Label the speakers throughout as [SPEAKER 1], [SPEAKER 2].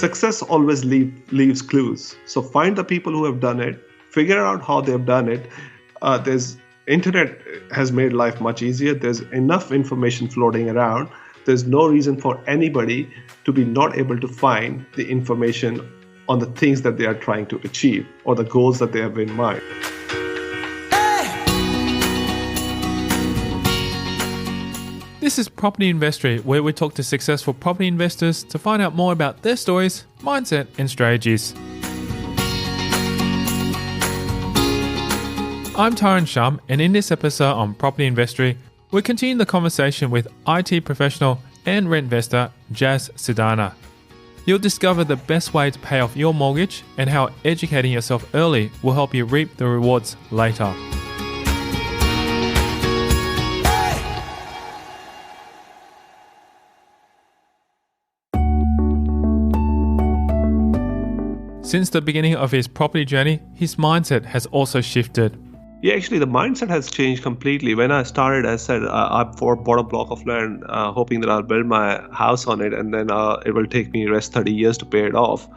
[SPEAKER 1] success always leaves clues. So find the people who have done it, figure out how they have done it. There's internet has made life much easier. There's enough information floating around. There's no reason for anybody to be not able to find the information on the things that they are trying to achieve or the goals that they have in mind.
[SPEAKER 2] This is Property Investory, where we talk to successful property investors to find out more about their stories, mindset, and strategies. I'm Tyron Shum, and in this episode on Property Investory, we continue the conversation with IT professional and rent investor Jas Sidana. You'll discover the best way to pay off your mortgage and how educating yourself early will help you reap the rewards later. Since the beginning of his property journey, his mindset has also shifted.
[SPEAKER 1] Yeah, actually, the mindset has changed completely. When I started, I said I bought a block of land, hoping that I'll build my house on it, and then it will take me rest 30 years to pay it off.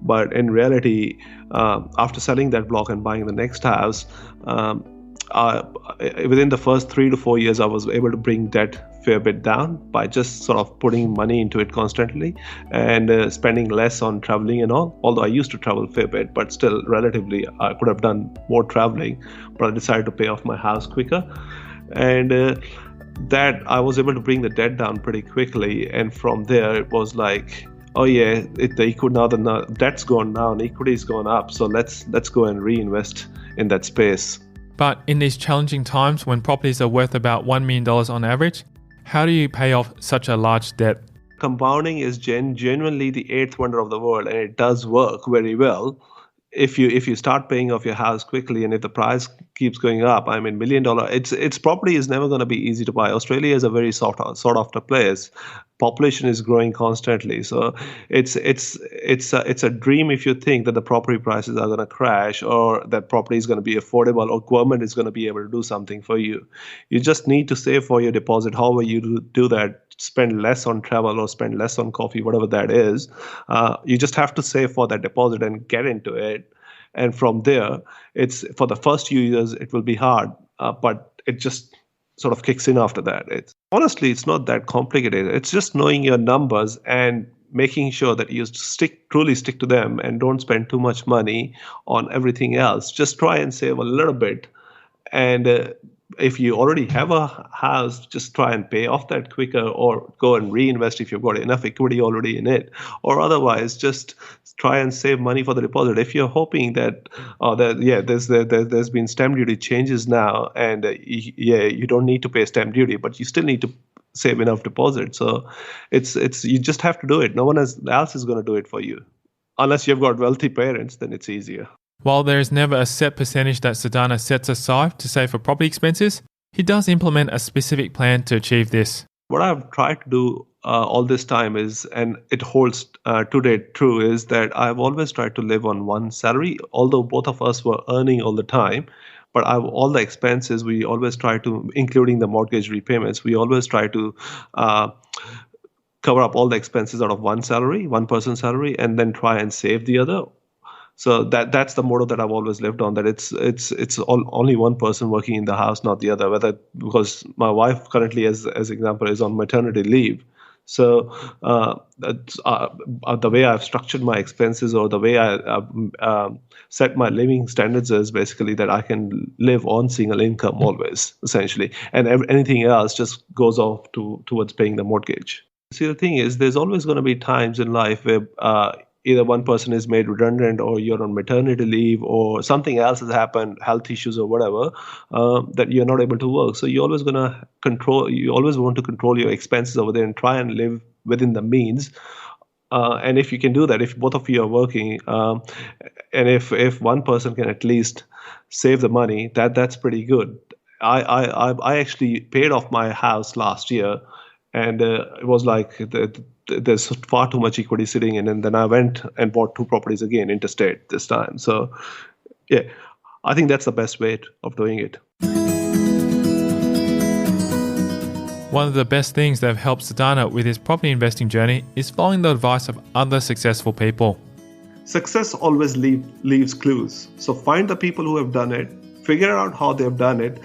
[SPEAKER 1] But in reality, after selling that block and buying the next house, within the first 3 to 4 years, I was able to bring debt fair bit down by just sort of putting money into it constantly and spending less on traveling and all. Although I used to travel a fair bit, but still relatively I could have done more traveling, but I decided to pay off my house quicker. And that I was able to bring the debt down pretty quickly. And from there, it was like, oh yeah, the debt's gone down, equity's gone up. So let's go and reinvest in that space.
[SPEAKER 2] But in these challenging times when properties are worth about $1 million on average, how do you pay off such a large debt?
[SPEAKER 1] Compounding is genuinely the eighth wonder of the world, and it does work very well. If you start paying off your house quickly, and if the price keeps going up, $1 million, its property is never going to be easy to buy. Australia is a very sought after place. Population is growing constantly, so it's a dream if you think that the property prices are going to crash, or that property is going to be affordable, or government is going to be able to do something for you. You just need to save for your deposit. However you do that, spend less on travel or spend less on coffee, whatever that is. You just have to save for that deposit and get into it. And from there, it's for the first few years it will be hard, but it just sort of kicks in after that. Honestly, it's not that complicated. It's just knowing your numbers and making sure that you truly stick to them and don't spend too much money on everything else. Just try and save a little bit. And if you already have a house, just try and pay off that quicker, or go and reinvest if you've got enough equity already in it. Or otherwise, just try and save money for the deposit. If you're hoping that, there's been stamp duty changes now, and you don't need to pay stamp duty, but you still need to save enough deposit. So it's you just have to do it. No one else is going to do it for you, unless you've got wealthy parents. Then it's easier.
[SPEAKER 2] While there is never a set percentage that Sidana sets aside to save for property expenses, he does implement a specific plan to achieve this.
[SPEAKER 1] What I've tried to do all this time is, and it holds today true, is that I've always tried to live on one salary, although both of us were earning all the time. But all the expenses, we always try to, including the mortgage repayments, we always try to cover up all the expenses out of one person's salary, and then try and save the other. So that's the motto that I've always lived on, that it's only one person working in the house, not the other. Because my wife currently, as example, is on maternity leave. So the way I've structured my expenses, or the way I set my living standards, is basically that I can live on single income always, essentially, and anything else just goes off towards paying the mortgage. See, the thing is, there's always going to be times in life where either one person is made redundant, or you're on maternity leave, or something else has happened, health issues or whatever, that you're not able to work. So you always want to control your expenses over there and try and live within the means. And if you can do that, if both of you are working, and if one person can at least save the money, that's pretty good. I actually paid off my house last year, and it was like there's far too much equity sitting in, and then I went and bought 2 properties again, interstate this time. So yeah, I think that's the best way of doing it.
[SPEAKER 2] One of the best things that have helped Sidana with his property investing journey is following the advice of other successful people.
[SPEAKER 1] Success always leaves clues. So find the people who have done it, figure out how they have done it.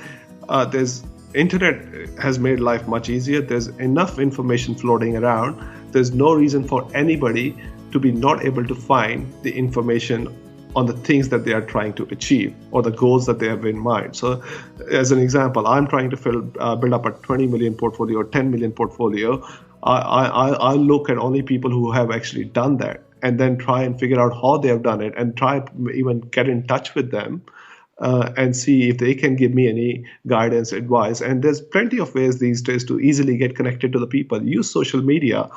[SPEAKER 1] There's internet has made life much easier. There's enough information floating around. There's no reason for anybody to be not able to find the information on the things that they are trying to achieve or the goals that they have in mind. So as an example, I'm trying to build up a 20 million portfolio or 10 million portfolio. I look at only people who have actually done that and then try and figure out how they have done it and try even get in touch with them and see if they can give me any guidance, advice. And there's plenty of ways these days to easily get connected to the people. Use social media,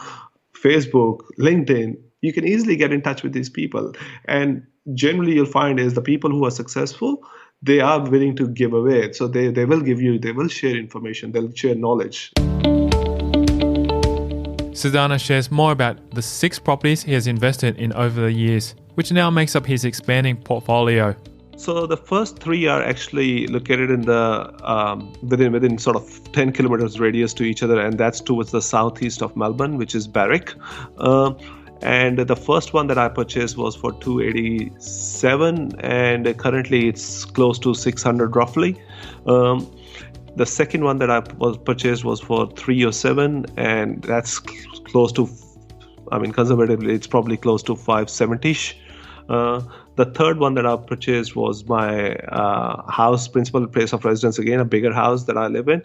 [SPEAKER 1] Facebook, LinkedIn. You can easily get in touch with these people. And generally you'll find is the people who are successful, they are willing to give away. So they will share information, they'll share knowledge.
[SPEAKER 2] Sidana shares more about the 6 properties he has invested in over the years, which now makes up his expanding portfolio.
[SPEAKER 1] So the first 3 are actually located in the within sort of 10 kilometers radius to each other, and that's towards the southeast of Melbourne, which is Berwick. And the first one that I purchased was for 287, and currently it's close to 600 roughly. The second one that I purchased was for 307, and that's close to, conservatively, it's probably close to 570-ish. The third one that I purchased was my principal place of residence, again, a bigger house that I live in.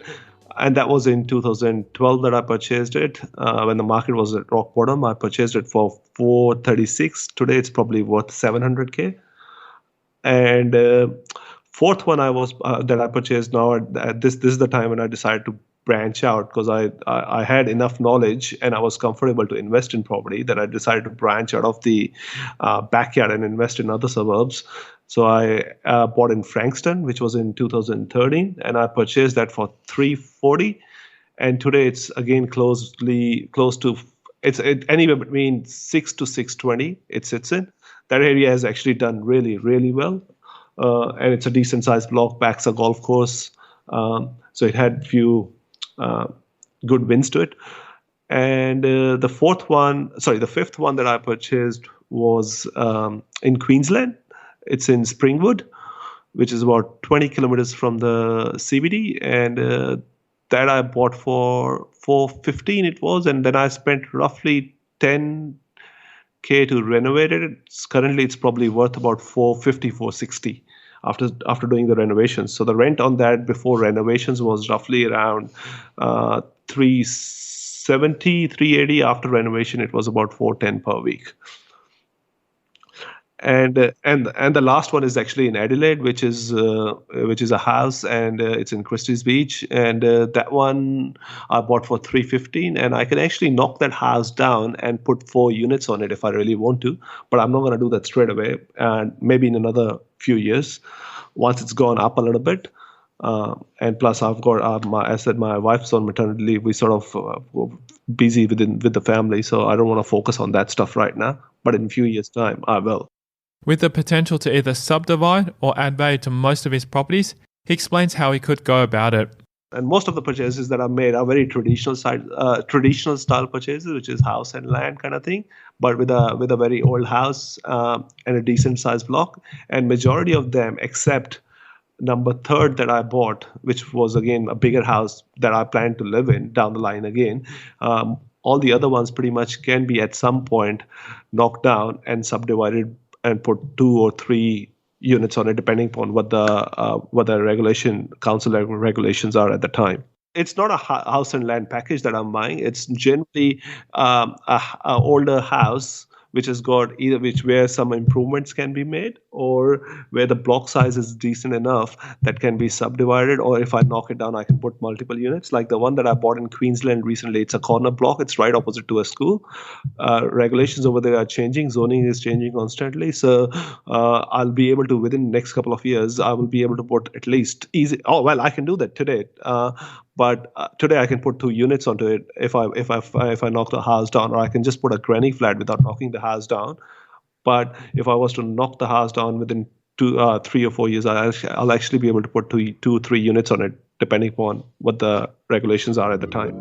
[SPEAKER 1] And that was in 2012 that I purchased it. When the market was at rock bottom, I purchased it for 436. Today, it's probably worth 700K. And fourth one that I purchased now. This is the time when I decided to branch out because I had enough knowledge and I was comfortable to invest in property that I decided to branch out of the backyard and invest in other suburbs. So I bought in Frankston, which was in 2013, and I purchased that for 340. And today it's again close to anywhere between 6 to 620. It sits in. That area has actually done really, really well. And it's a decent sized block, backs a golf course. So it had few good wins to it. And the fifth one that I purchased was in Queensland. It's in Springwood, which is about 20 kilometers from the CBD. And that I bought for 415 it was. And then I spent roughly 10K to renovate it. Currently, it's probably worth about 450, 460 after doing the renovations. So the rent on that before renovations was roughly around 370, 380. After renovation, it was about 410 per week. And the last one is actually in Adelaide, which is a house, and it's in Christie's Beach, and that one I bought for 315, and I can actually knock that house down and put 4 units on it if I really want to, but I'm not going to do that straight away, and maybe in another few years once it's gone up a little bit. And plus I've got my wife's on maternity leave. We sort of busy with the family, so I don't want to focus on that stuff right now, but in a few years time I will.
[SPEAKER 2] With the potential to either subdivide or add value to most of his properties, he explains how he could go about it.
[SPEAKER 1] And most of the purchases that are made are very traditional style purchases, which is house and land kind of thing, but with a very old house and a decent sized block. And majority of them, except number 3 that I bought, which was again a bigger house that I plan to live in down the line again. All the other ones pretty much can be at some point knocked down and subdivided and put 2 or 3 units on it, depending upon what the council regulations are at the time. It's not a house and land package that I'm buying. It's generally a older house which has got where some improvements can be made, or where the block size is decent enough that can be subdivided, or if I knock it down, I can put multiple units. Like the one that I bought in Queensland recently, it's a corner block. It's right opposite to a school. Regulations over there are changing. Zoning is changing constantly. So I'll be able to, within the next couple of years, I will be able to put at least I can do that today. But today I can put 2 units onto it if I knock the house down, or I can just put a granny flat without knocking the house down. But if I was to knock the house down within 3 or 4 years, I'll actually be able to put 2 3 units on it depending upon what the regulations are at the time.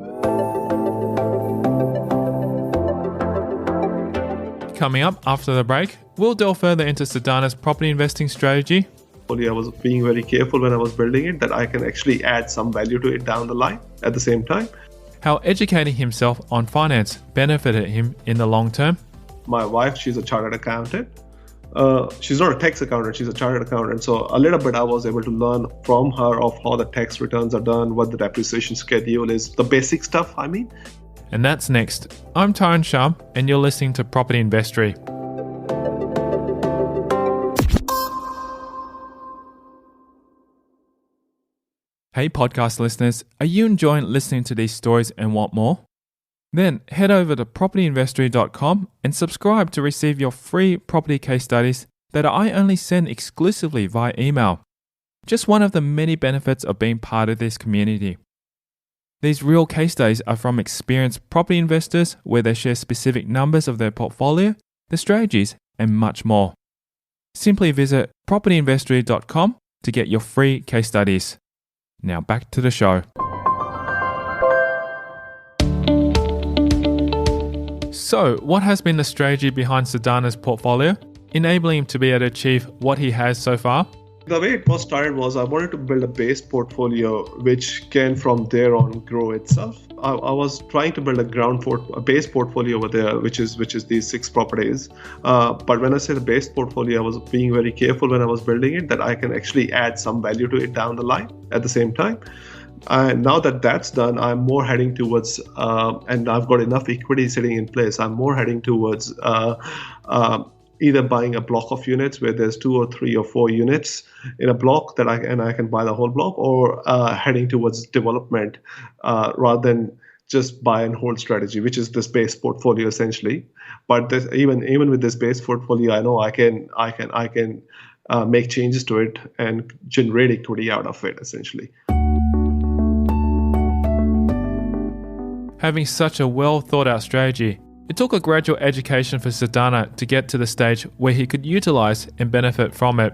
[SPEAKER 2] Coming up after the break, we'll delve further into Sidana's property investing strategy.
[SPEAKER 1] I was being very careful when I was building it that I can actually add some value to it down the line at the same time.
[SPEAKER 2] How educating himself on finance benefited him in the long term.
[SPEAKER 1] My wife, she's a chartered accountant. She's not a tax accountant, she's a chartered accountant. So a little bit I was able to learn from her of how the tax returns are done, what the depreciation schedule is, the basic stuff,
[SPEAKER 2] And that's next. I'm Tyron Shum, and you're listening to Property Investory. Hey podcast listeners, are you enjoying listening to these stories and want more? Then head over to propertyinvestory.com and subscribe to receive your free property case studies that I only send exclusively via email. Just one of the many benefits of being part of this community. These real case studies are from experienced property investors where they share specific numbers of their portfolio, the strategies, and much more. Simply visit propertyinvestory.com to get your free case studies. Now back to the show. So, what has been the strategy behind Sidana's portfolio, enabling him to be able to achieve what he has so far?
[SPEAKER 1] The way it was started was I wanted to build a base portfolio which can from there on grow itself. I was trying to build a base portfolio over there, which is these 6 properties. But when I say the base portfolio, I was being very careful when I was building it that I can actually add some value to it down the line at the same time. And now that that's done, I'm more heading towards, and I've got enough equity sitting in place, I'm more heading towards either buying a block of units where there's 2 or 3 or 4 units in a block that I can buy the whole block, or heading towards development rather than just buy and hold strategy, which is this base portfolio essentially. But even with this base portfolio, I know I can make changes to it and generate equity out of it essentially.
[SPEAKER 2] Having such a well thought out strategy, it took a gradual education for Sidana to get to the stage where he could utilize and benefit from it.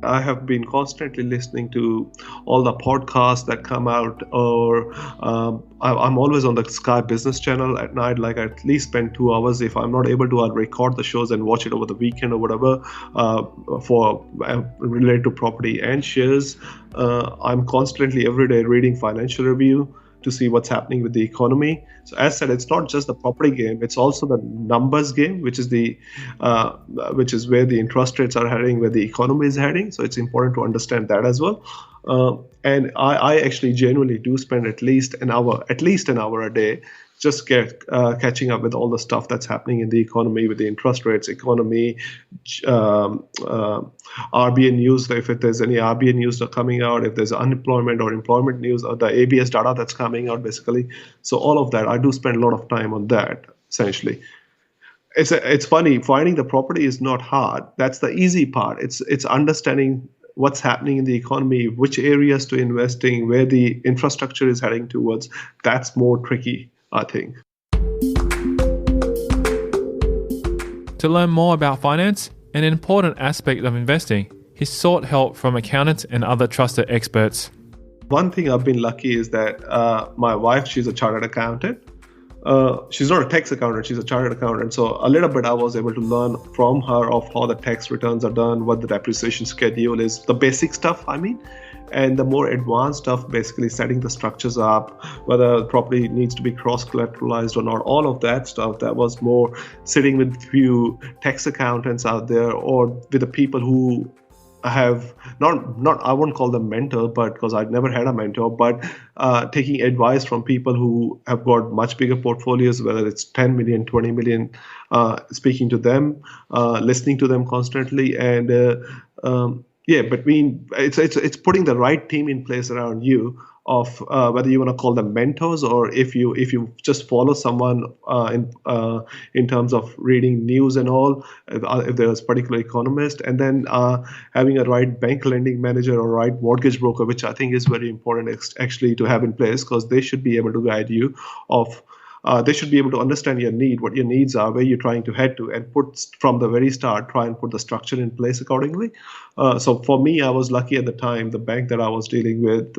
[SPEAKER 1] I have been constantly listening to all the podcasts that come out, or I'm always on the Sky Business Channel at night. Like I at least spend 2 hours. If I'm not able to, I'll record the shows and watch it over the weekend or whatever for related to property and shares. I'm constantly every day reading financial review to see what's happening with the economy. So as said, it's not just the property game; it's also the numbers game, which is where the interest rates are heading, where the economy is heading. So it's important to understand that as well. And I actually genuinely do spend at least an hour a day just catching up with all the stuff that's happening in the economy, with the interest rates, economy, RBA news, if there's any RBA news that are coming out, if there's unemployment or employment news, or the ABS data that's coming out, basically. So all of that, I do spend a lot of time on that, essentially. It's funny, finding the property is not hard. That's the easy part. It's understanding what's happening in the economy, which areas to invest in, where the infrastructure is heading towards. That's more tricky, I think.
[SPEAKER 2] To learn more about finance, an important aspect of investing, he sought help from accountants and other trusted experts.
[SPEAKER 1] One thing I've been lucky is that my wife, she's a chartered accountant. She's not a tax accountant, she's a chartered accountant. So a little bit I was able to learn from her of how the tax returns are done, what the depreciation schedule is, the basic stuff, and the more advanced stuff, basically setting the structures up, whether the property needs to be cross-collateralized or not, all of that stuff. That was more sitting with few tax accountants out there, or with the people who have not I won't call them mentor, but because I've never had a mentor, but taking advice from people who have got much bigger portfolios, whether it's 10 million, 20 million, speaking to them, listening to them constantly, and it's putting the right team in place around you of whether you want to call them mentors, or if you just follow someone in terms of reading news and all, if there's a particular economist, and then having a right bank lending manager or right mortgage broker, which I think is very important actually to have in place, because they should be able to guide you of They should be able to understand your need, what your needs are, where you're trying to head to, and put from the very start, try and put the structure in place accordingly. So for me, I was lucky at the time. The bank that I was dealing with,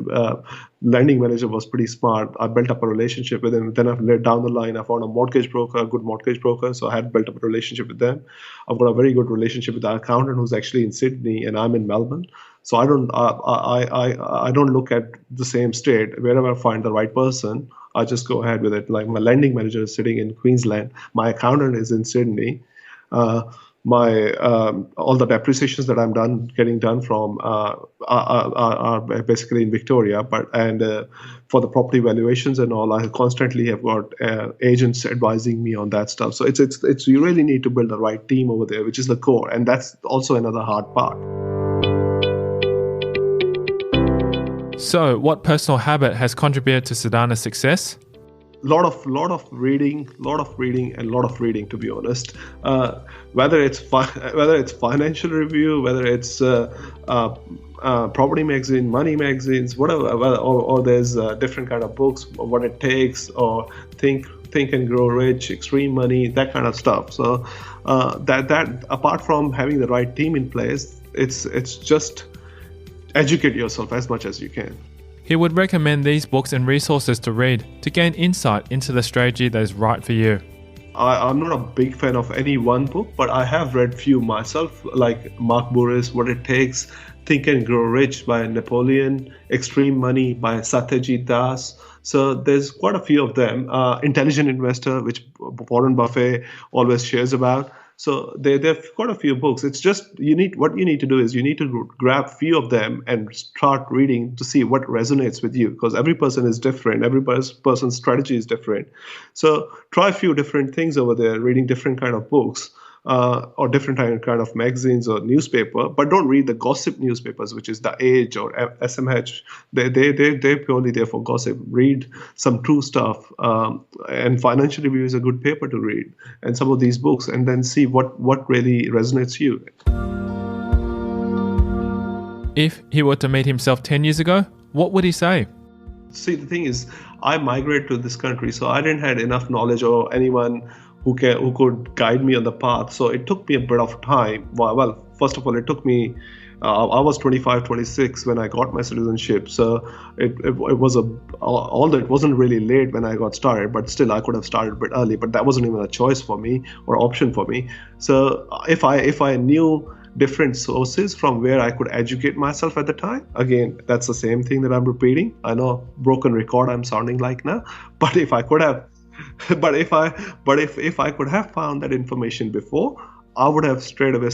[SPEAKER 1] lending manager was pretty smart. I built up a relationship with him. Then down the line, I found a mortgage broker, a good mortgage broker. So I had built up a relationship with them. I've got a very good relationship with the accountant who's actually in Sydney, and I'm in Melbourne. So I don't look at the same state. Wherever I find the right person, I just go ahead with it. Like my lending manager is sitting in Queensland, my accountant is in Sydney. My all the depreciations that I'm getting done from are basically in Victoria. But for the property valuations and all, I constantly have got agents advising me on that stuff. So it's you really need to build the right team over there, which is the core, and that's also another hard part.
[SPEAKER 2] So, what personal habit has contributed to Sidana's success?
[SPEAKER 1] Lot of reading, to be honest. Whether it's financial review, whether it's property magazine, money magazines, whatever, or there's different kind of books, what it takes, or think and grow rich, extreme money, that kind of stuff. So that apart from having the right team in place, it's just educate yourself as much as you can.
[SPEAKER 2] He would recommend these books and resources to read to gain insight into the strategy that is right for you.
[SPEAKER 1] I'm not a big fan of any one book, but I have read few myself, like Mark Burris, What It Takes, Think and Grow Rich by Napoleon, Extreme Money by Satyajit Das. So there's quite a few of them. Intelligent Investor, which Warren Buffett always shares about. So they've got a few books. It's just what you need to do is you need to grab few of them and start reading to see what resonates with you, because every person is different. Every person's strategy is different. So try a few different things over there, reading different kind of books. Or different kind of magazines or newspaper, but don't read the gossip newspapers, which is The Age or SMH. They're purely there for gossip. Read some true stuff, and Financial Review is a good paper to read, and some of these books, and then see what really resonates you.
[SPEAKER 2] If he were to meet himself 10 years ago, what would he say?
[SPEAKER 1] See, the thing is, I migrated to this country, so I didn't have enough knowledge or anyone who could guide me on the path. So it took me a bit of time. Well, first of all, it took me, I was 25, 26 when I got my citizenship. So it was although it wasn't really late when I got started, but still I could have started a bit early, but that wasn't even a choice for me or option for me. So if I knew different sources from where I could educate myself at the time, again, that's the same thing that I'm repeating. I know, broken record I'm sounding like now, but if I could have if I could have found that information before, I would have straight away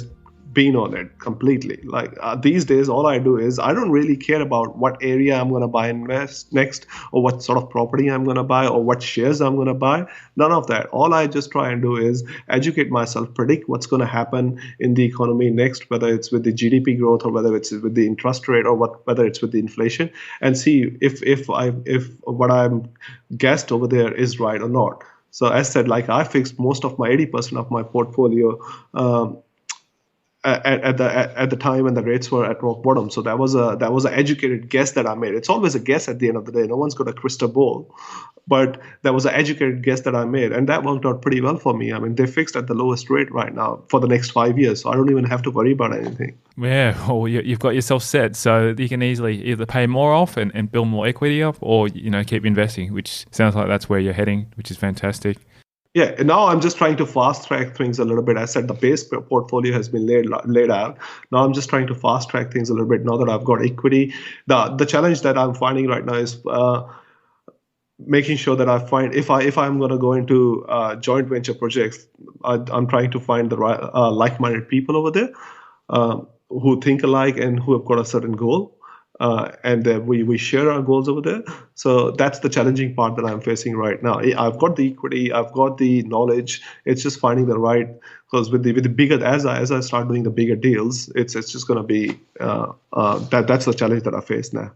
[SPEAKER 1] been on it completely. Like these days, all I do is I don't really care about what area I'm going to buy invest next, or what sort of property I'm going to buy, or what shares I'm going to buy. None of that. All I just try and do is educate myself, predict what's going to happen in the economy next, whether it's with the GDP growth or whether it's with the interest rate or whether it's with the inflation, and see if what I'm guessed over there is right or not. So as said, like I fixed most of my 80% of my portfolio at the time when the rates were at rock bottom. So that was an educated guess that I made. It's always a guess at the end of the day. No one's got a crystal ball, but that was an educated guess that I made, and that worked out pretty well for me. I mean, they fixed at the lowest rate right now for the next 5 years, so I don't even have to worry about anything.
[SPEAKER 2] Yeah, well, you've got yourself set, so you can easily either pay more off and build more equity up, or keep investing, which sounds like that's where you're heading, which is fantastic.
[SPEAKER 1] Yeah, now I'm just trying to fast track things a little bit. I said the base portfolio has been laid out. Now I'm just trying to fast track things a little bit now that I've got equity. The challenge that I'm finding right now is making sure that I find if I'm going to go into joint venture projects, I'm trying to find the right like-minded people over there who think alike and who have got a certain goal. And we share our goals over there. So that's the challenging part that I'm facing right now. I've got the equity, I've got the knowledge. It's just finding the right, because with the bigger, as I start doing the bigger deals, it's just going to be that's the challenge that I face now.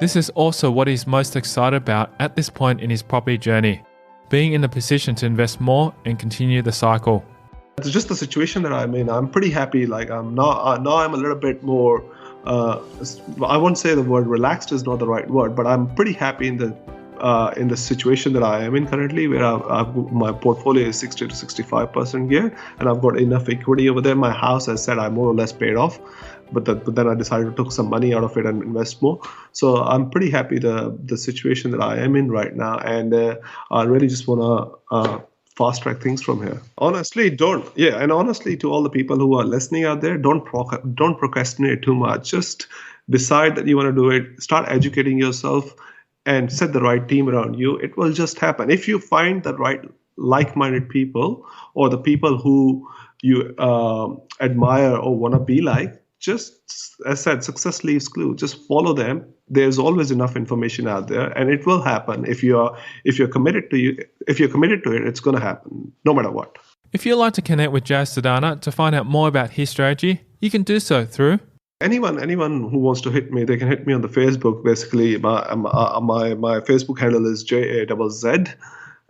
[SPEAKER 2] This is also what he's most excited about at this point in his property journey, being in a position to invest more and continue the cycle.
[SPEAKER 1] It's just the situation that I'm in. I'm pretty happy. Like now I'm a little bit more. I won't say the word relaxed is not the right word, but I'm pretty happy in the in the situation that I am in currently, where my portfolio is 60 to 65% geared, and I've got enough equity over there. My house, as I said, I more or less paid off, but then I decided to take some money out of it and invest more. So I'm pretty happy the situation that I am in right now, and I really just want to fast track things from here. Honestly, and honestly, to all the people who are listening out there, don't procrastinate too much. Just decide that you want to do it. Start educating yourself and set the right team around you. It will just happen. If you find the right like-minded people, or the people who you admire or want to be like, just, as I said, success leaves clue. Just follow them. There's always enough information out there, and it will happen. If you're committed to it, it's going to happen no matter what.
[SPEAKER 2] If you'd like to connect with Jas Sidana to find out more about his strategy, you can do so through
[SPEAKER 1] anyone who wants to hit me. They can hit me on the Facebook. Basically, my Facebook handle is JAZZ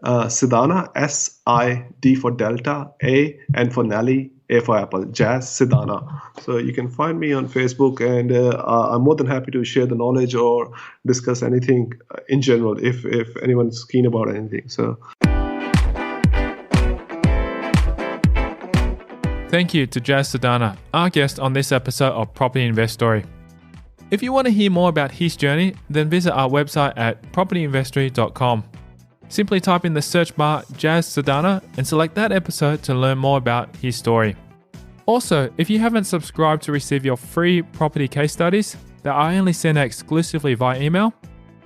[SPEAKER 1] Sidana, SID for Delta, A and for Nelly, A for Apple, Jas Sidana. So you can find me on Facebook, and I'm more than happy to share the knowledge or discuss anything in general if anyone's keen about anything. So.
[SPEAKER 2] Thank you to Jas Sidana, our guest on this episode of Property Invest Story. If you want to hear more about his journey, then visit our website at propertyinvestory.com. Simply type in the search bar Jas Sidana and select that episode to learn more about his story. Also, if you haven't subscribed to receive your free property case studies that I only send out exclusively via email,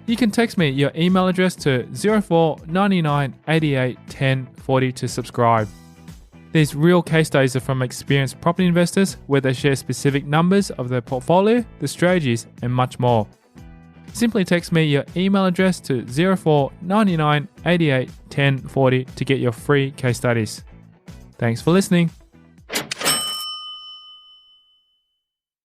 [SPEAKER 2] you can text me your email address to 04 99 88 10 40 to subscribe. These real case studies are from experienced property investors where they share specific numbers of their portfolio, the strategies, and much more. Simply text me your email address to 04 99 88 10 40 to get your free case studies. Thanks for listening.